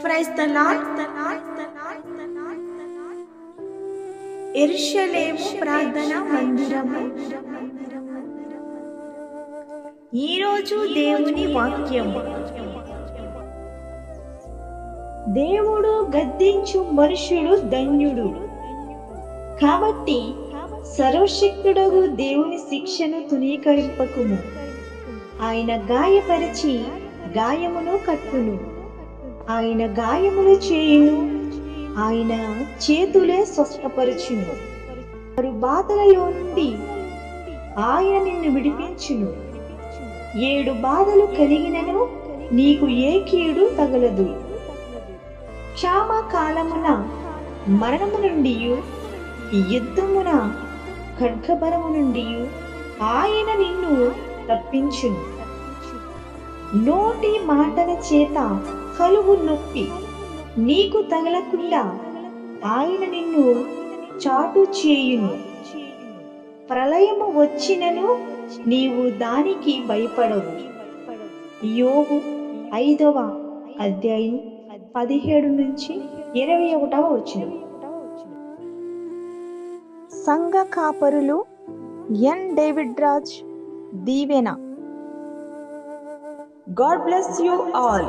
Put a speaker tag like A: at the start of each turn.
A: Praise the lord. యెరూషలేము ప్రార్థనా మందిరము. ఈరోజు దేవుని వాక్యము. దేవుడు గద్దించు మనుషుడు ధన్యుడు. కాబట్టి సర్వశక్తుడగు దేవుని శిక్షను తునీకరింపకుము. ఆయన గాయపరిచి గాయమును కట్టును. ఆయన గాయములు చేయును. ఆయన చేతులే స్వస్థపరచును. వారు బాధలలో నుండి ఆయన నిన్ను విడిపించును. 7 బాధలు కలిగినను నీకు ఏ కీడు తగలదు. క్షామ కాలమున మరణము నుండి, యుద్ధమున ఖడ్గబరము నుండి ఆయన నిన్ను తప్పించును. నోటి మాటల చేత కలుగు నొప్పి నీకు తగలకుండా ఆయన నిన్ను చాటు చేయును. ప్రళయము వచ్చినను నీవు దానికి భయపడవు. యోబు 5వ అధ్యాయం 17 నుంచి 21వ వచనం. సంఘ కాపరులు ఎన్. డేవిడ్ రాజ్ దీవెన. God bless you all.